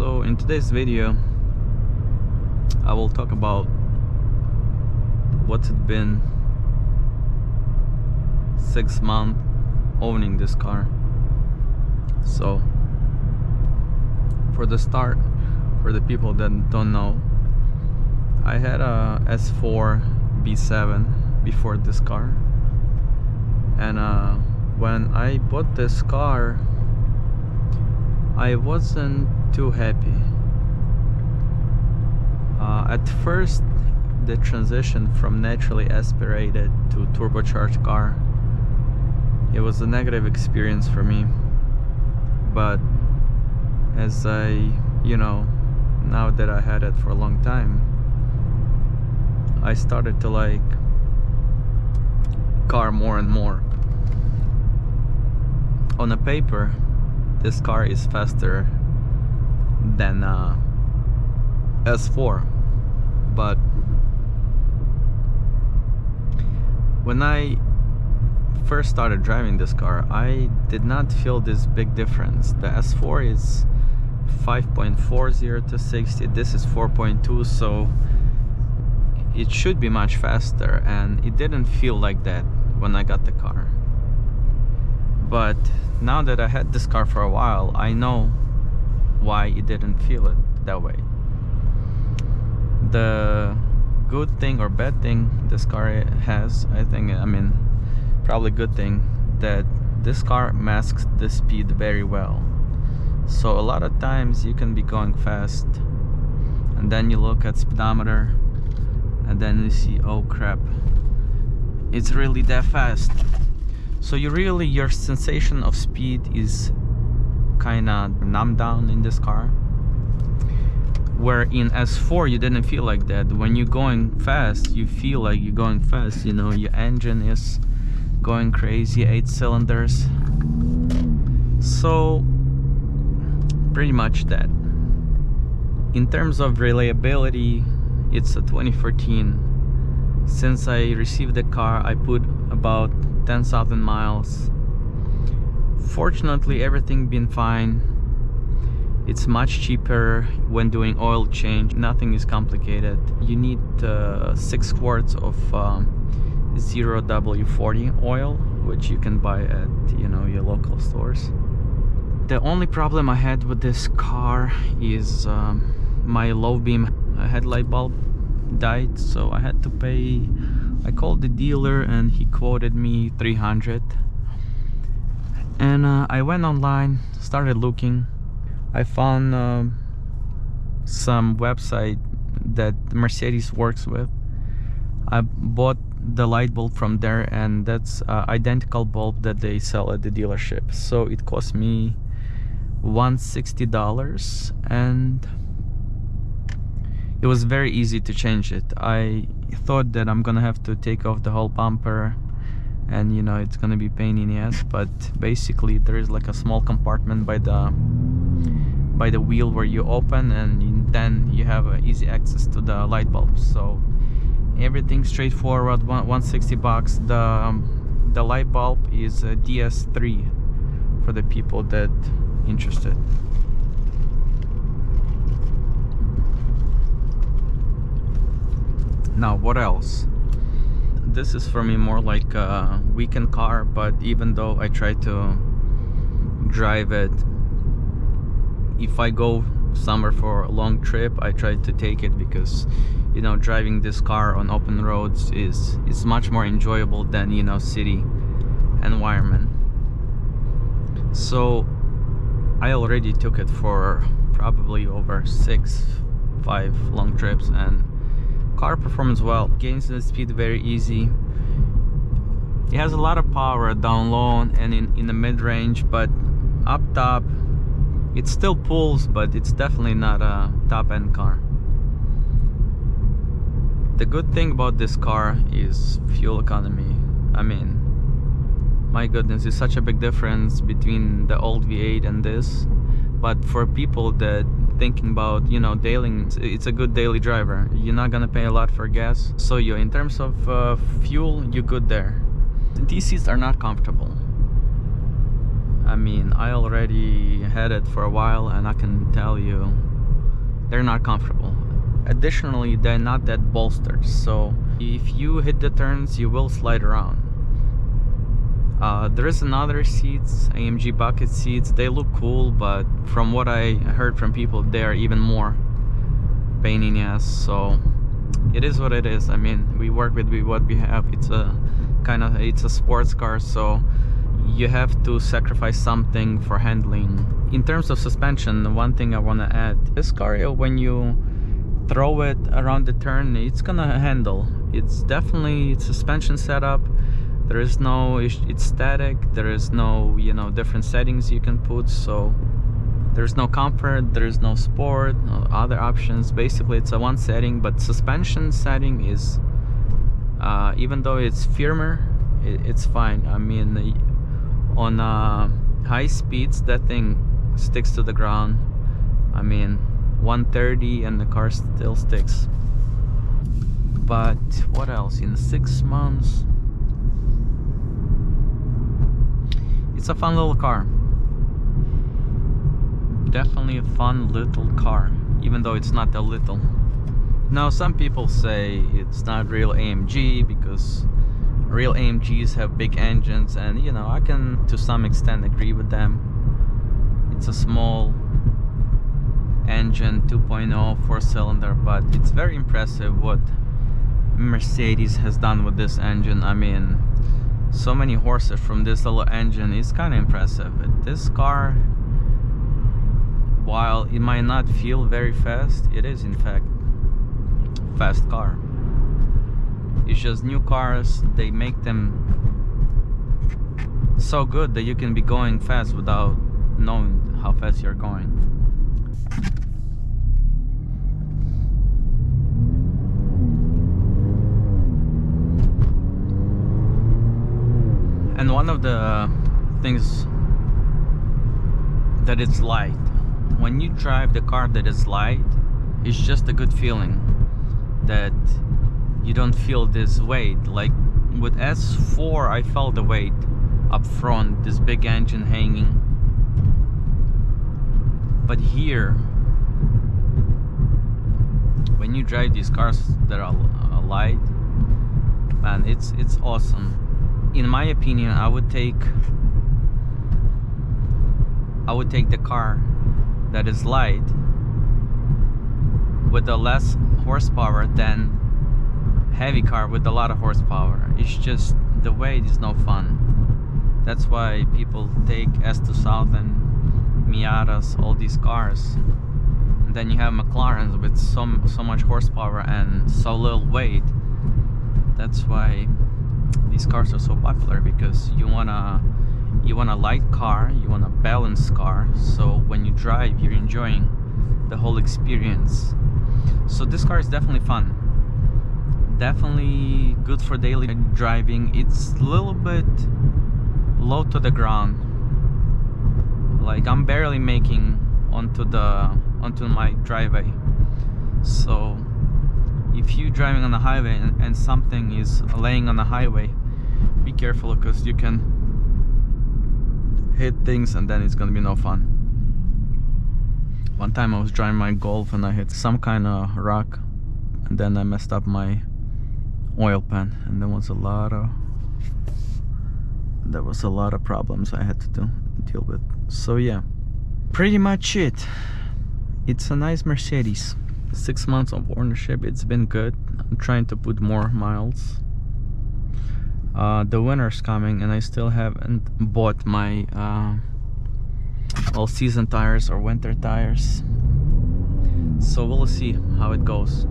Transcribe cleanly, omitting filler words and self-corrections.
So in today's video I will talk about what's it been 6 months owning this car. So for the start, for the people that don't know, I had a S4 B7 before this car, and when I bought this car I wasn't too happy. At first, the transition from naturally aspirated to turbocharged car, it was a negative experience for me. But as now that I had it for a long time, I started to like car more and more. On a paper, this car is faster than S4, but when I first started driving this car, I did not feel this big difference. The S4 is 5.40 to 60, this is 4.2, so it should be much faster, and it didn't feel like that when I got the car. But now that I had this car for a while, I know why it didn't feel it that way. The good thing or bad thing this car has, probably good thing, that this car masks the speed very well. So a lot of times you can be going fast, and then you look at speedometer, and then you see, oh crap, it's really that fast. So your sensation of speed is kinda numbed down in this car, where in S4 you didn't feel like that. When you're going fast, you feel like you're going fast, your engine is going crazy, 8 cylinders. So pretty much that. In terms of reliability, it's a 2014. Since I received the car, I put about 10,000 miles. Fortunately, everything been fine. It's much cheaper when doing oil change. Nothing is complicated. You need 6 quarts of 0W40 oil, which you can buy at your local stores. The only problem I had with this car is my low beam headlight bulb died, so I had to pay. I called the dealer and he quoted me 300, and I went online, started looking. I found some website that Mercedes works with. I bought the light bulb from there, and that's identical bulb that they sell at the dealership. So it cost me $160, and it was very easy to change it. I thought that I'm gonna have to take off the whole bumper, and it's gonna be pain in the ass, but basically there is like a small compartment by the wheel where you open, and then you have easy access to the light bulb. So everything straightforward. 160 bucks. The light bulb is a DS3 for the people that interested. Now what else? This is for me more like a weekend car, but even though I try to drive it, if I go somewhere for a long trip, I try to take it, because driving this car on open roads is much more enjoyable than city environment. So I already took it for probably over 5 long trips, and car performs well, gains the speed very easy. It has a lot of power down low and in the mid-range, but up top it still pulls, but it's definitely not a top-end car. The good thing about this car is fuel economy. My goodness, it's such a big difference between the old V8 and this. But for people that thinking about daily, it's a good daily driver. You're not gonna pay a lot for gas, so in terms of fuel, you're good there. These seats are not comfortable. I already had it for a while, and I can tell you they're not comfortable. Additionally, they're not that bolstered, so if you hit the turns, you will slide around. There is another seats, AMG bucket seats. They look cool, but from what I heard from people, they are even more pain in the ass. So it is what it is. I mean, we work with what we have. It's a sports car, so you have to sacrifice something for handling. In terms of suspension, one thing I want to add: this car, when you throw it around the turn, it's gonna handle. It's definitely suspension setup. There is no, it's static. There is no, you know, different settings you can put. So there's no comfort, there is no sport, no other options. Basically, it's a one setting, but suspension setting is, even though it's firmer, it's fine. I mean, on high speeds, that thing sticks to the ground. I mean, 130 and the car still sticks. But what else? In 6 months, it's a fun little car. Definitely a fun little car, even though it's not that little. Now, some people say it's not real AMG because real AMGs have big engines, and you know, I can to some extent agree with them. It's a small engine, 2.0 4-cylinder, but it's very impressive what Mercedes has done with this engine. I mean, so many horses from this little engine is kind of impressive. This car, while it might not feel very fast, it is in fact a fast car. It's just new cars, they make them so good that you can be going fast without knowing how fast you're going. And one of the things that it's light. When you drive the car that is light, it's just a good feeling that you don't feel this weight. Like with S4, I felt the weight up front, this big engine hanging. But here, when you drive these cars that are light, man, it's awesome. In my opinion, I would take the car that is light with a less horsepower than heavy car with a lot of horsepower. It's just the weight is no fun. That's why people take S2000, Miatas, all these cars. And then you have McLarens with so much horsepower and so little weight. That's why these cars are so popular, because you want a light car, you want a balanced car, so when you drive you're enjoying the whole experience. So this car is definitely fun, definitely good for daily driving. It's a little bit low to the ground, like I'm barely making onto my driveway. So if you're driving on the highway and something is laying on the highway, be careful, because you can hit things and then it's gonna be no fun. One time I was driving my Golf and I hit some kind of rock, and then I messed up my oil pan, and there was a lot of problems I had to deal with. So yeah, pretty much it. It's a nice Mercedes. 6 months of ownership, it's been good. I'm trying to put more miles. The winter's coming and I still haven't bought my all season tires or winter tires, so we'll see how it goes.